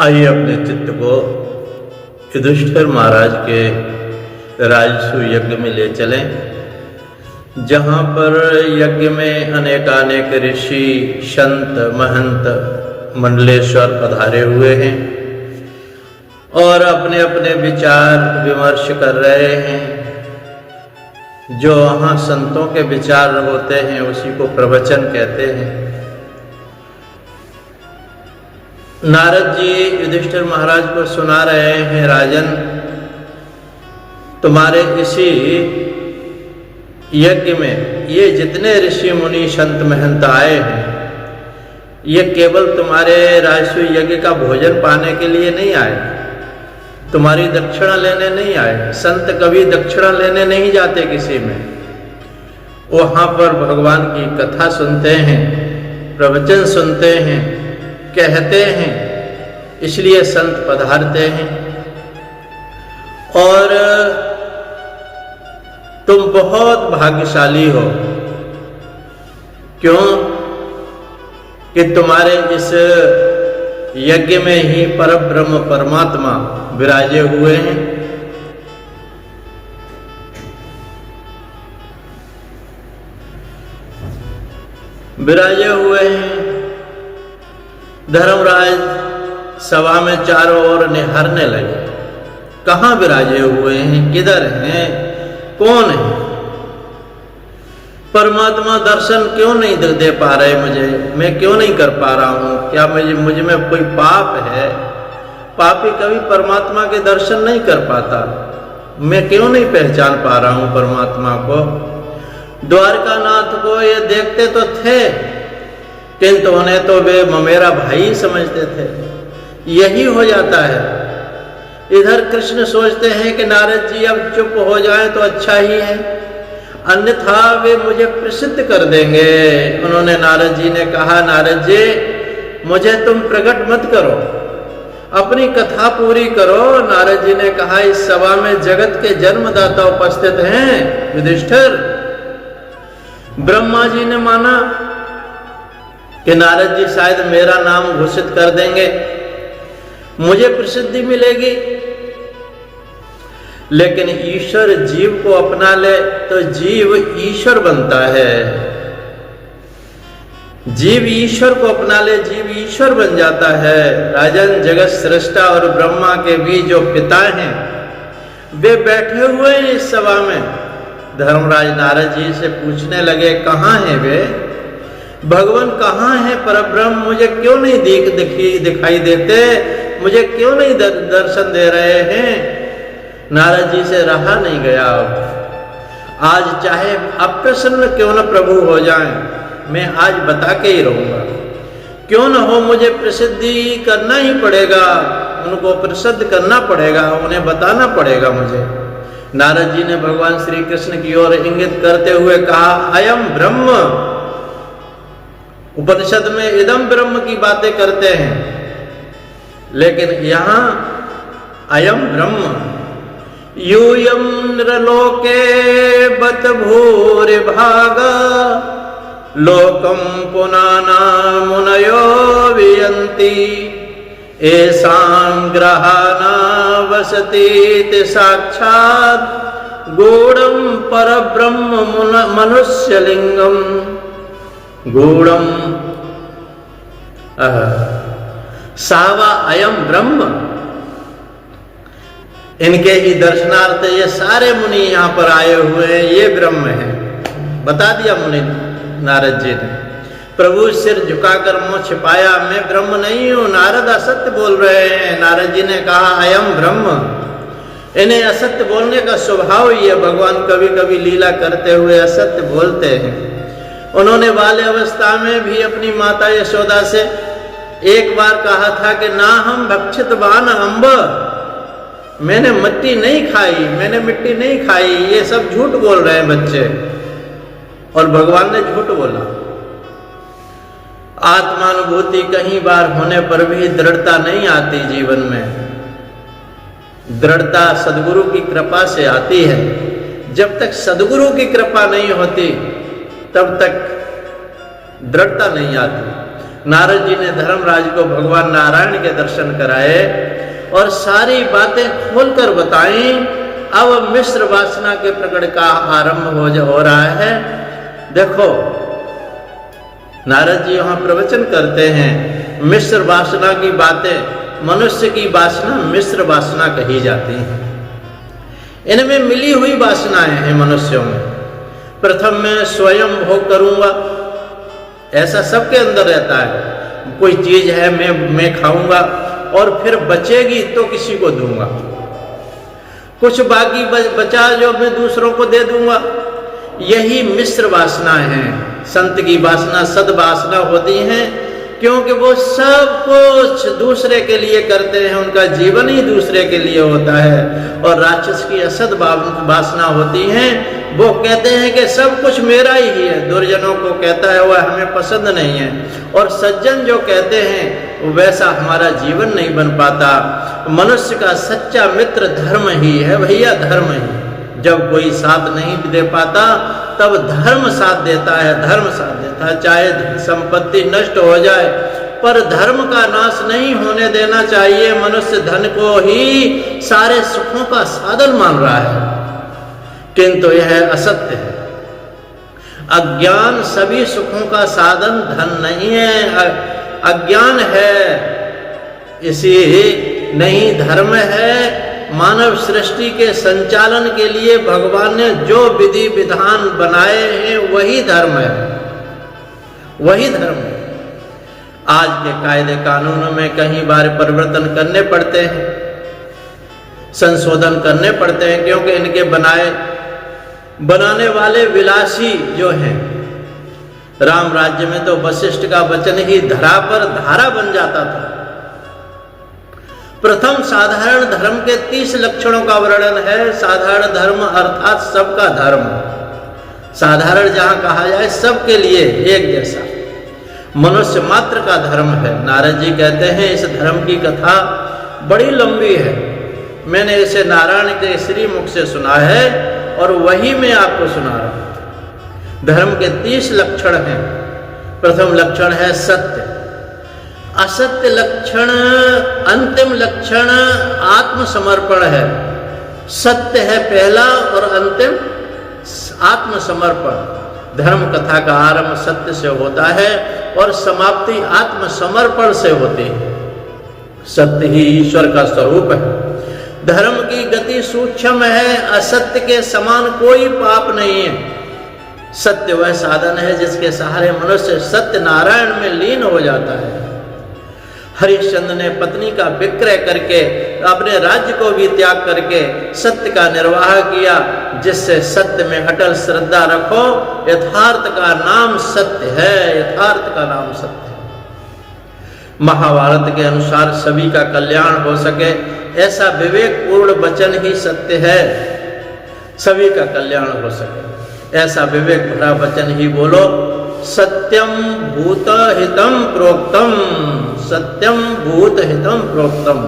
आइए अपने चित्त को युधिष्ठिर महाराज के राजसू यज्ञ में ले चलें, जहाँ पर यज्ञ में अनेकानेक ऋषि, संत, महंत, मंडलेश्वर पधारे हुए हैं और अपने अपने विचार विमर्श कर रहे हैं। जो वहाँ संतों के विचार होते हैं उसी को प्रवचन कहते हैं। नारद जी युधिष्ठिर महाराज को सुना रहे हैं, राजन, तुम्हारे इसी यज्ञ में ये जितने ऋषि मुनि संत महंत आए हैं, ये केवल तुम्हारे राजसू यज्ञ का भोजन पाने के लिए नहीं आए, तुम्हारी दक्षिणा लेने नहीं आए। संत कभी दक्षिणा लेने नहीं जाते किसी में, वहां पर भगवान की कथा सुनते हैं, प्रवचन सुनते हैं, कहते हैं, इसलिए संत पधारते हैं। और तुम बहुत भाग्यशाली हो। क्यों? कि तुम्हारे इस यज्ञ में ही परब्रह्म परमात्मा विराजे हुए हैं। विराजे हुए हैं। धर्मराज सभा में चारों ओर निहारने लगे, कहाँ विराजे हुए हैं, किधर हैं, कौन है? परमात्मा दर्शन क्यों नहीं दे पा रहे मुझे? मैं क्यों नहीं कर पा रहा हूं? क्या मुझ में कोई पाप है? पापी कभी परमात्मा के दर्शन नहीं कर पाता। मैं क्यों नहीं पहचान पा रहा हूं परमात्मा को? द्वारकानाथ को ये देखते तो थे, किंतु उन्हें तो वे मेरा भाई समझते थे। यही हो जाता है। इधर कृष्ण सोचते हैं कि नारद जी अब चुप हो जाएं तो अच्छा ही है, अन्यथा वे मुझे प्रसिद्ध कर देंगे। उन्होंने, नारद जी ने कहा, नारद जी मुझे तुम प्रकट मत करो, अपनी कथा पूरी करो। नारद जी ने कहा, इस सभा में जगत के जन्मदाता उपस्थित हैं युधिष्ठिर। ब्रह्मा जी ने माना कि नारद जी शायद मेरा नाम घोषित कर देंगे, मुझे प्रसिद्धि मिलेगी। लेकिन ईश्वर जीव को अपना ले तो जीव ईश्वर बनता है। जीव ईश्वर को अपना ले, जीव ईश्वर बन जाता है। राजन, जगत सृष्टा और ब्रह्मा के भी जो पिता हैं, वे बैठे हुए हैं इस सभा में। धर्मराज नारद जी से पूछने लगे, कहाँ हैं वे? भगवान कहाँ है परब्रह्म? मुझे क्यों नहीं दिखाई देते? मुझे क्यों नहीं दर्शन दे रहे हैं? नारद जी से रहा नहीं गया। आज चाहे अप्रसन्न क्यों न प्रभु हो जाएं, मैं आज बता के ही रहूंगा। क्यों न हो, मुझे प्रसिद्धि करना ही पड़ेगा, उनको प्रसिद्ध करना पड़ेगा, उन्हें बताना पड़ेगा मुझे। नारद जी ने भगवान श्री कृष्ण की ओर इंगित करते हुए कहा, अयम ब्रह्म। उपनिषद में इदम ब्रह्म की बातें करते हैं, लेकिन यहां अयम ब्रह्म। यूयं नृलोके बत भूरि भागा, लोकं पुनाना मुनयो वियन्ति, येषां ग्रहाना वसतीति साक्षात् गूढ़ं परब्रह्म मनुष्यलिंगम। गूढ़ं सावा अयम ब्रह्म। इनके ही दर्शनार्थ ये सारे मुनि यहाँ पर आए हुए हैं, ये ब्रह्म है। बता दिया मुनि नारद जी ने। प्रभु सिर झुकाकर मुंह छिपाया, मैं ब्रह्म नहीं हूं, नारद असत्य बोल रहे हैं। नारद जी ने कहा, अयम ब्रह्म। इन्हें असत्य बोलने का स्वभाव ही है। भगवान कभी कभी लीला करते हुए असत्य बोलते हैं। उन्होंने बाल्य अवस्था में भी अपनी माता यशोदा से एक बार कहा था कि ना हम भक्षित बान अम्ब, मैंने मिट्टी नहीं खाई, मैंने मिट्टी नहीं खाई। ये सब झूठ बोल रहे हैं बच्चे, और भगवान ने झूठ बोला। आत्मानुभूति कहीं बार होने पर भी दृढ़ता नहीं आती जीवन में। दृढ़ता सदगुरु की कृपा से आती है। जब तक सदगुरु की कृपा नहीं होती तब तक दृढ़ता नहीं आती। नारद जी ने धर्मराज को भगवान नारायण के दर्शन कराए और सारी बातें खोलकर बताई। अब मिश्र वासना के प्रकट का आरंभ हो रहा है। देखो, नारद जी वहां प्रवचन करते हैं, मिश्र वासना की बातें, मनुष्य की वासना मिश्र वासना कही जाती है। इनमें मिली हुई वासनाएं हैं मनुष्यों में। प्रथम मैं स्वयं भोग करूंगा, ऐसा सबके अंदर रहता है। कोई चीज है मैं खाऊंगा और फिर बचेगी तो किसी को दूंगा, कुछ बाकी बचा जो मैं दूसरों को दे दूंगा। यही मिश्र वासनाएं हैं। संत की वासना सद्वासना होती हैं, क्योंकि वो सब कुछ दूसरे के लिए करते हैं, उनका जीवन ही दूसरे के लिए होता है। और राक्षस की असद वासना होती है, वो कहते हैं कि सब कुछ मेरा ही है। दुर्जनों को कहता है वह हमें पसंद नहीं है, और सज्जन जो कहते हैं वैसा हमारा जीवन नहीं बन पाता। मनुष्य का सच्चा मित्र धर्म ही है भैया, धर्म ही। जब कोई साथ नहीं दे पाता तब धर्म साथ देता है, धर्म साथ देता है। चाहे संपत्ति नष्ट हो जाए पर धर्म का नाश नहीं होने देना चाहिए। मनुष्य धन को ही सारे सुखों का साधन मान रहा है, किंतु यह असत्य है। अज्ञान सभी सुखों का साधन धन नहीं है, अज्ञान है, इसी नहीं धर्म है। मानव सृष्टि के संचालन के लिए भगवान ने जो विधि विधान बनाए हैं वही धर्म है, वही धर्म है। आज के कायदे कानूनों में कई बार परिवर्तन करने पड़ते हैं, संशोधन करने पड़ते हैं, क्योंकि इनके बनाने वाले विलासी जो हैं। राम राज्य में तो वशिष्ठ का वचन ही धरा पर धारा बन जाता था। प्रथम साधारण धर्म के 30 लक्षणों का वर्णन है। साधारण धर्म अर्थात सबका धर्म। साधारण जहां कहा जाए सबके लिए एक जैसा, मनुष्य मात्र का धर्म है। नारद जी कहते हैं इस धर्म की कथा बड़ी लंबी है, मैंने इसे नारायण के श्री मुख से सुना है और वही मैं आपको सुना रहा हूं। धर्म के 30 लक्षण हैं। प्रथम लक्षण है सत्य। असत्य लक्षण, अंतिम लक्षण आत्मसमर्पण है। सत्य है पहला और अंतिम आत्मसमर्पण। धर्म कथा का आरंभ सत्य से होता है और समाप्ति आत्मसमर्पण से होती है। सत्य ही ईश्वर का स्वरूप है। धर्म की गति सूक्ष्म है, असत्य के समान कोई पाप नहीं है। सत्य वह साधन है जिसके सहारे मनुष्य सत्य नारायण में लीन हो जाता है। हरिश्चंद्र ने पत्नी का विक्रय करके अपने राज्य को भी त्याग करके सत्य का निर्वाह किया, जिससे सत्य में अटल श्रद्धा रखो। यथार्थ का नाम सत्य है, यथार्थ का नाम सत्य है। महाभारत के अनुसार सभी का कल्याण हो सके ऐसा विवेकपूर्ण वचन ही सत्य है। सभी का कल्याण हो सके ऐसा विवेक भरा वचन ही बोलो। सत्यम भूत हितम प्रोक्तम, सत्यम भूत हितम प्रोक्तम।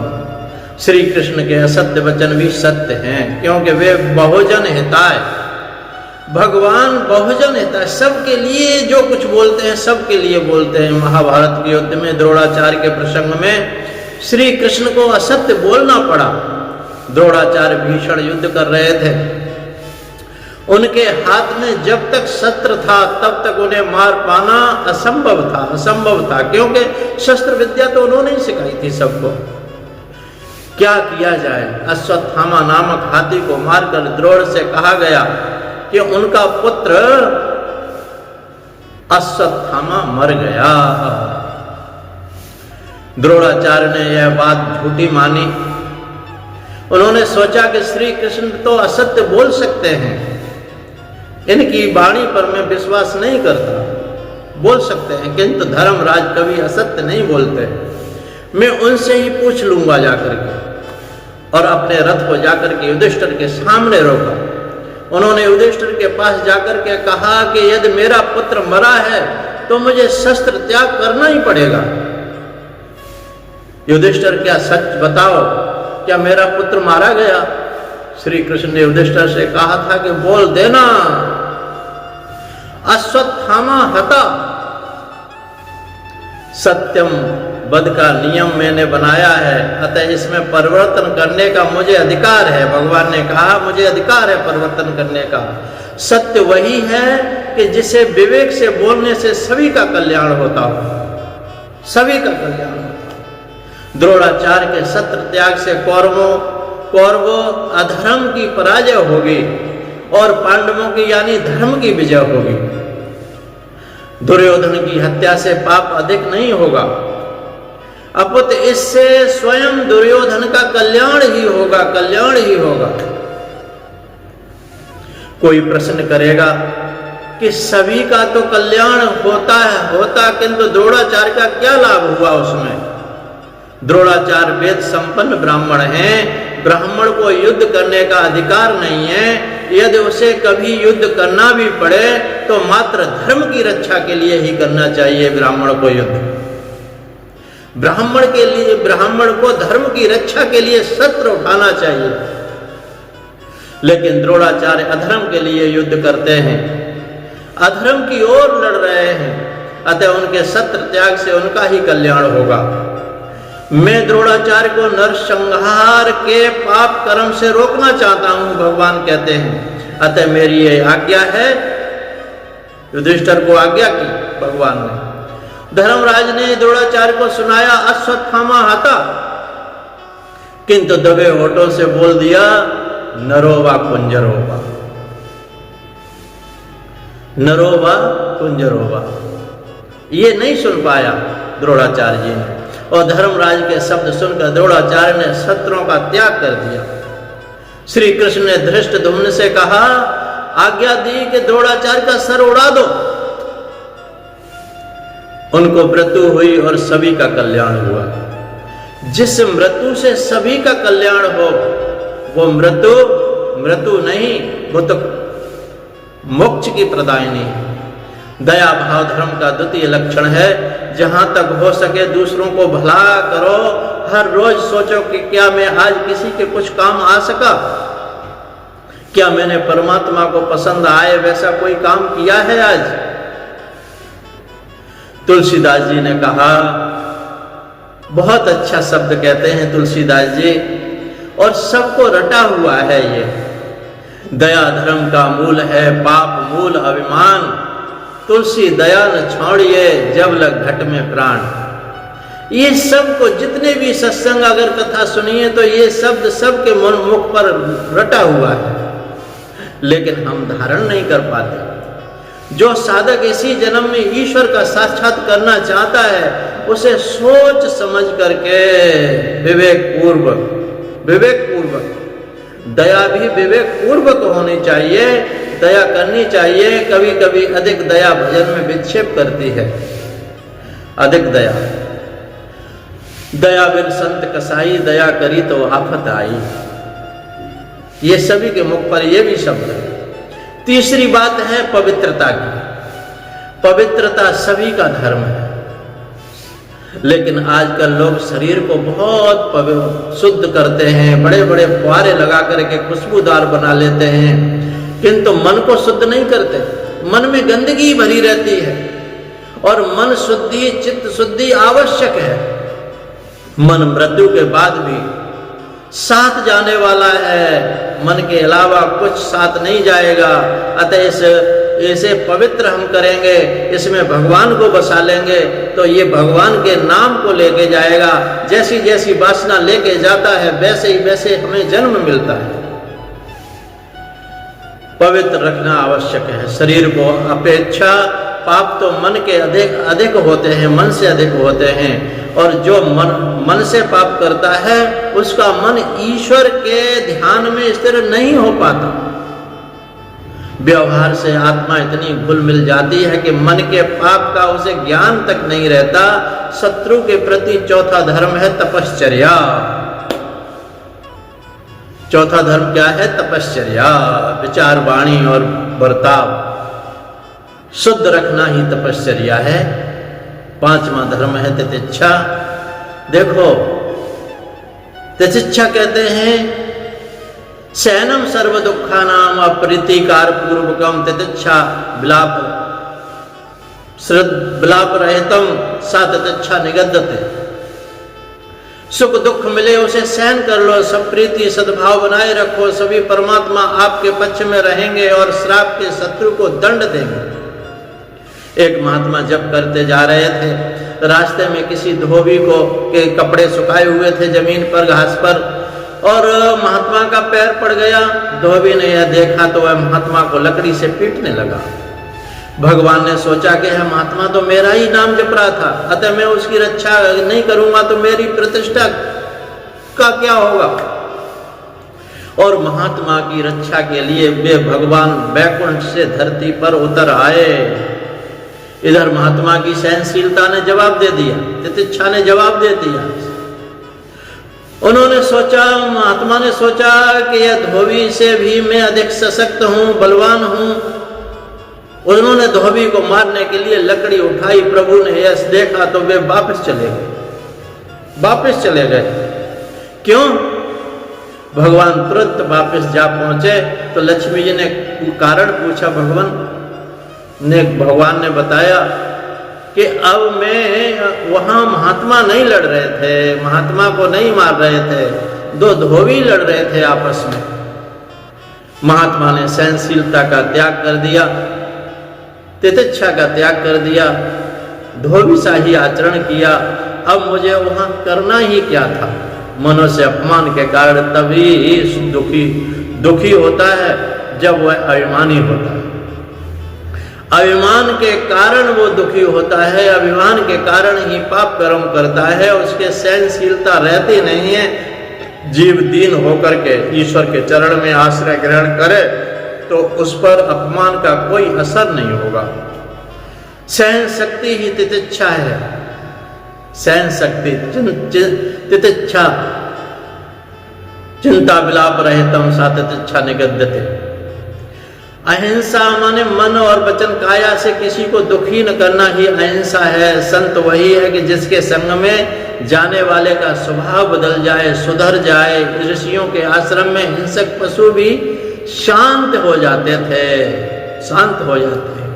श्री कृष्ण के असत्य वचन भी सत्य हैं, क्योंकि वे बहुजन हिताय। भगवान बहुजन हिताय, सबके लिए जो कुछ बोलते हैं सबके लिए बोलते हैं। महाभारत के युद्ध में द्रोणाचार्य के प्रसंग में श्री कृष्ण को असत्य बोलना पड़ा। द्रोणाचार्य भीषण युद्ध कर रहे थे, उनके हाथ में जब तक शस्त्र था तब तक उन्हें मार पाना असंभव था, क्योंकि शस्त्र विद्या तो उन्होंने ही सिखाई थी सबको। क्या किया जाए? अश्वत्थामा नामक हाथी को मारकर द्रोण से कहा गया कि उनका पुत्र अश्वत्थामा मर गया। द्रोणाचार्य ने यह बात झूठी मानी। उन्होंने सोचा कि श्री कृष्ण तो असत्य बोल सकते हैं, इनकी वाणी पर मैं विश्वास नहीं करता। बोल सकते हैं, किंतु धर्मराज कभी असत्य नहीं बोलते। मैं उनसे ही पूछ लूंगा जाकर के। और अपने रथ को जाकर के युधिष्ठिर के सामने रोका। उन्होंने युधिष्ठिर के पास जाकर के कहा कि यदि मेरा पुत्र मरा है तो मुझे शस्त्र त्याग करना ही पड़ेगा। युधिष्ठिर, क्या सच बताओ, क्या मेरा पुत्र मारा गया? श्री कृष्ण ने युधिष्ठिर से कहा था कि बोल देना। अश्वत्थामा हता। सत्यम वध का नियम मैंने बनाया है, अतः इसमें परिवर्तन करने का मुझे अधिकार है। भगवान ने कहा मुझे अधिकार है परिवर्तन करने का। सत्य वही है कि जिसे विवेक से बोलने से सभी का कल्याण होता हो, सभी का कल्याण होता। द्रोणाचार्य के सत्र त्याग से कौरवों अधर्म की पराजय होगी और पांडवों की यानी धर्म की विजय होगी। दुर्योधन की हत्या से पाप अधिक नहीं होगा, अपितु इससे स्वयं दुर्योधन का कल्याण ही होगा, कल्याण ही होगा। कोई प्रश्न करेगा कि सभी का तो कल्याण होता किंतु द्रोणाचार्य का क्या लाभ हुआ उसमें? द्रोणाचार्य वेद संपन्न ब्राह्मण हैं, ब्राह्मण को युद्ध करने का अधिकार नहीं है। यदि उसे कभी युद्ध करना भी पड़े तो मात्र धर्म की रक्षा के लिए ही करना चाहिए ब्राह्मण को युद्ध। ब्राह्मण को धर्म की रक्षा के लिए शस्त्र उठाना चाहिए। लेकिन द्रोणाचार्य अधर्म के लिए युद्ध करते हैं, अधर्म की ओर लड़ रहे हैं, अतः उनके शस्त्र त्याग से उनका ही कल्याण होगा। मैं द्रोणाचार्य को नरसंहार के पाप कर्म से रोकना चाहता हूं, भगवान कहते हैं। अतः मेरी यह आज्ञा है। युधिष्ठिर को आज्ञा की भगवान ने। धर्मराज ने द्रोणाचार्य को सुनाया अश्वत्थामा हता, किंतु दबे होठों से बोल दिया नरोवा कुंजरोवा, नरोवा कुंजरोवा। ये नहीं सुन पाया द्रोणाचार्य जी ने, और धर्मराज के शब्द सुनकर द्रोणाचार्य ने शस्त्रों का त्याग कर दिया। श्री कृष्ण ने धृष्टद्युम्न से कहा आज्ञा दी कि द्रोणाचार्य का सर उड़ा दो। उनको मृत्यु हुई और सभी का कल्याण हुआ। जिस मृत्यु से सभी का कल्याण हो वो मृत्यु नहीं, वो तो मोक्ष की प्रदायिनी है। दया भाव धर्म का द्वितीय लक्षण है। जहां तक हो सके दूसरों को भला करो। हर रोज सोचो कि क्या मैं आज किसी के कुछ काम आ सका, क्या मैंने परमात्मा को पसंद आए वैसा कोई काम किया है आज। तुलसीदास जी ने कहा, बहुत अच्छा शब्द कहते हैं तुलसीदास जी, और सबको रटा हुआ है ये। दया धर्म का मूल है, पाप मूल अभिमान। तुलसी दया न छोड़िए जब लग घट में प्राण। ये सबको जितने भी सत्संग अगर कथा सुनिए तो ये शब्द सबके मुख पर रटा हुआ है, लेकिन हम धारण नहीं कर पाते। जो साधक इसी जन्म में ईश्वर का साक्षात करना चाहता है उसे सोच समझ करके विवेक पूर्वक दया भी विवेक पूर्वक होनी चाहिए, दया करनी चाहिए। कभी कभी अधिक दया भजन में विक्षेप करती है। अधिक दया बिन संत कसाई, दया करी तो आफत आई। ये सभी के मुख पर ये भी शब्द है। तीसरी बात है पवित्रता की। पवित्रता सभी का धर्म है, लेकिन आजकल लोग शरीर को बहुत शुद्ध करते हैं, बड़े बड़े फुहारे लगा करके खुशबूदार बना लेते हैं, किंतु मन को शुद्ध नहीं करते। मन में गंदगी भरी रहती है और मन शुद्धि, चित्त शुद्धि आवश्यक है। मन मृत्यु के बाद भी साथ जाने वाला है, मन के अलावा कुछ साथ नहीं जाएगा। अतः इसे पवित्र हम करेंगे, इसमें भगवान को बसा लेंगे तो ये भगवान के नाम को लेके जाएगा। जैसी जैसी वासना लेके जाता है वैसे ही वैसे हमें जन्म मिलता है। पवित्र रखना आवश्यक है शरीर को। अपेक्षा पाप तो मन के अधिक होते हैं, मन से अधिक होते हैं, और जो मन से पाप करता है उसका मन ईश्वर के ध्यान में स्थिर नहीं हो पाता। व्यवहार से आत्मा इतनी घुल मिल जाती है कि मन के पाप का उसे ज्ञान तक नहीं रहता। शत्रु के प्रति चौथा धर्म है तपश्चर्या। चौथा धर्म क्या है? तपश्चर्या। विचार, वाणी और बर्ताव शुद्ध रखना ही तपश्चर्या है। पांचवा धर्म है तितिक्षा। देखो, तितिक्षा कहते हैं शयनम सर्व दुखानाम अप्रीतिकार पूर्वकम तितिक्षा विलाप। श्रद्ध विलाप रहितम साततिच्छा निगद्यते। सुख दुख मिले उसे सहन कर लो, सब प्रीति सद्भाव बनाए रखो, सभी परमात्मा आपके पक्ष में रहेंगे और श्राप के शत्रु को दंड देंगे। एक महात्मा जप करते जा रहे थे, रास्ते में किसी धोबी को के कपड़े सुखाए हुए थे जमीन पर घास पर, और महात्मा का पैर पड़ गया। धोबी ने यह देखा तो वह महात्मा को लकड़ी से पीटने लगा। भगवान ने सोचा कि यह महात्मा तो मेरा ही नाम जप रहा था, अतः मैं उसकी रक्षा नहीं करूंगा तो मेरी प्रतिष्ठा का क्या होगा। और महात्मा की रक्षा के लिए वे भगवान वैकुंठ से धरती पर उतर आए। इधर महात्मा की सहनशीलता ने जवाब दे दिया, तितिक्षा ने जवाब दे दिया। उन्होंने सोचा, महात्मा ने सोचा कि यह धोबी से भी मैं अधिक सशक्त हूं, बलवान हूं। उन्होंने धोबी को मारने के लिए लकड़ी उठाई। प्रभु ने यह देखा तो वे वापस चले गए। क्यों? भगवान तुरंत वापस जा पहुंचे तो लक्ष्मी जी ने कारण पूछा। भगवान ने बताया कि अब मैं वहां महात्मा नहीं लड़ रहे थे, महात्मा को नहीं मार रहे थे, दो धोबी लड़ रहे थे आपस में। महात्मा ने सहनशीलता का त्याग कर दिया, तितिक्षा का त्याग कर दिया, धोबी सा ही आचरण किया। अब मुझे वहां करना ही क्या था। मनुष्य अपमान के कारण तभी दुखी होता है जब वह अभिमानी होता है। अभिमान के कारण वो दुखी होता है, अभिमान के कारण ही पाप कर्म करता है, उसके सहनशीलता रहती नहीं है। जीव दीन होकर के ईश्वर के चरण में आश्रय ग्रहण करे तो उस पर अपमान का कोई असर नहीं होगा। सहन शक्ति ही तितिक्षा है। सहन शक्ति तितिक्षा, चिंता विलाप रहितम सातिच्छा निगद्यते। अहिंसा माने मन और वचन काया से किसी को दुखी न करना ही अहिंसा है। संत वही है कि जिसके संग में जाने वाले का स्वभाव बदल जाए, सुधर जाए। ऋषियों के आश्रम में हिंसक पशु भी शांत हो जाते थे, शांत हो जाते हैं।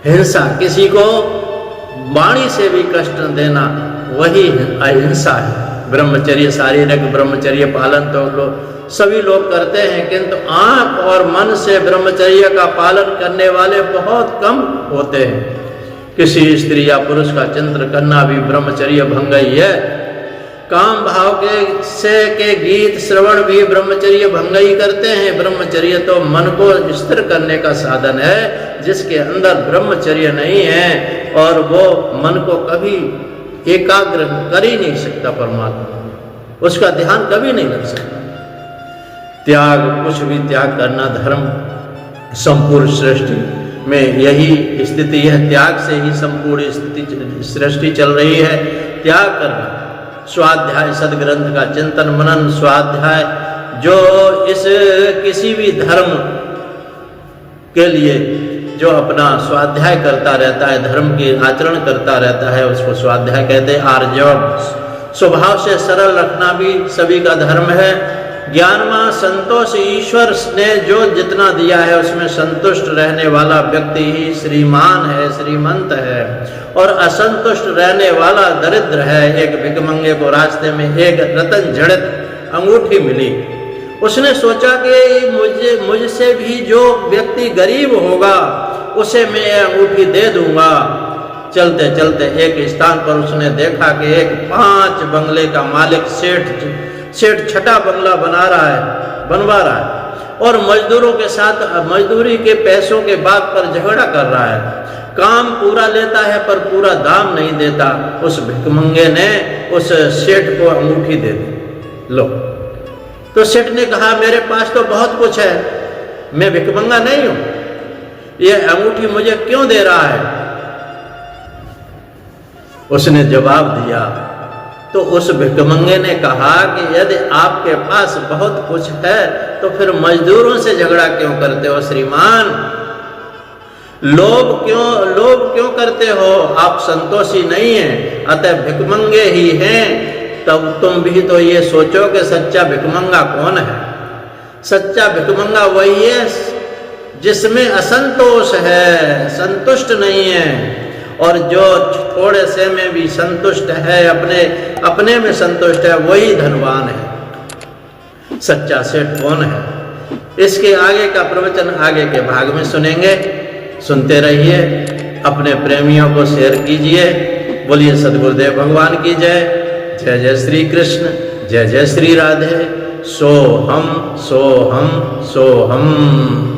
हिंसा, किसी को वाणी से भी कष्ट देना, वही अहिंसा है। ब्रह्मचर्य, शारीरिक ब्रह्मचर्य पालन तो सभी लोग करते हैं, किंतु आंख और मन से ब्रह्मचर्य का पालन करने वाले बहुत कम होते हैं। किसी स्त्री या पुरुष का चिंतन करना भी ब्रह्मचर्य भंग ही है। काम भाव के गीत श्रवण भी ब्रह्मचर्य भंग ही करते हैं। ब्रह्मचर्य तो मन को स्थिर करने का साधन है। जिसके अंदर ब्रह्मचर्य नहीं है और वो मन को कभी एकाग्र कर ही नहीं सकता परमात्मा, उसका ध्यान कभी नहीं लग सकता। त्याग, कुछ भी त्याग करना धर्म। संपूर्ण सृष्टि में यही स्थिति है, त्याग से ही संपूर्ण स्थिति सृष्टि चल रही है। त्याग करना, स्वाध्याय, सदग्रंथ का चिंतन मनन, स्वाध्याय। जो इस किसी भी धर्म के लिए जो अपना स्वाध्याय करता रहता है, धर्म के आचरण करता रहता है, उसको स्वाध्याय कहते हैं। आर्जव, स्वभाव से सरल रखना भी सभी का धर्म है। ज्ञानमा संतोष, ईश्वर ने जो जितना दिया है उसमें संतुष्ट रहने वाला व्यक्ति ही श्रीमान है, श्रीमंत है। और असंतुष्ट रहने वाला दरिद्र है। एक भिखमंगे को रास्ते में एक रतन जड़ित अंगूठी मिली। उसने सोचा कि मुझसे भी जो व्यक्ति गरीब होगा उसे मैं ये अंगूठी दे दूंगा। चलते चलते एक स्थान पर उसने देखा कि एक 5 बंगले का मालिक सेठ छठा बंगला बनवा रहा है और मजदूरों के साथ मजदूरी के पैसों के बात पर झगड़ा कर रहा है। काम पूरा लेता है पर पूरा दाम नहीं देता। उस भिखमंगे ने उस सेठ को अंगूठी दे दी। लो, तो सेठ ने कहा मेरे पास तो बहुत कुछ है, मैं भिखमंगा नहीं हूं, यह अंगूठी मुझे क्यों दे रहा है? उसने जवाब दिया तो उस भिखमंगे ने कहा कि यदि आपके पास बहुत कुछ है तो फिर मजदूरों से झगड़ा क्यों करते हो श्रीमान? लोभ क्यों करते हो? आप संतोषी नहीं हैं, अतः भिखमंगे ही हैं। तब तुम भी तो ये सोचो कि सच्चा भिखमंगा कौन है। सच्चा भिखमंगा वही है जिसमें असंतोष है, संतुष्ट नहीं है, और जो थोड़े से में भी संतुष्ट है, अपने में संतुष्ट है, वही धनवान है। सच्चा सेठ कौन है? इसके आगे का प्रवचन आगे के भाग में सुनेंगे। सुनते रहिए, अपने प्रेमियों को शेयर कीजिए। बोलिए सद्गुरुदेव भगवान की जय। जय जय श्री कृष्ण, जय जय श्री राधे। सो हम, सो हम, सो हम।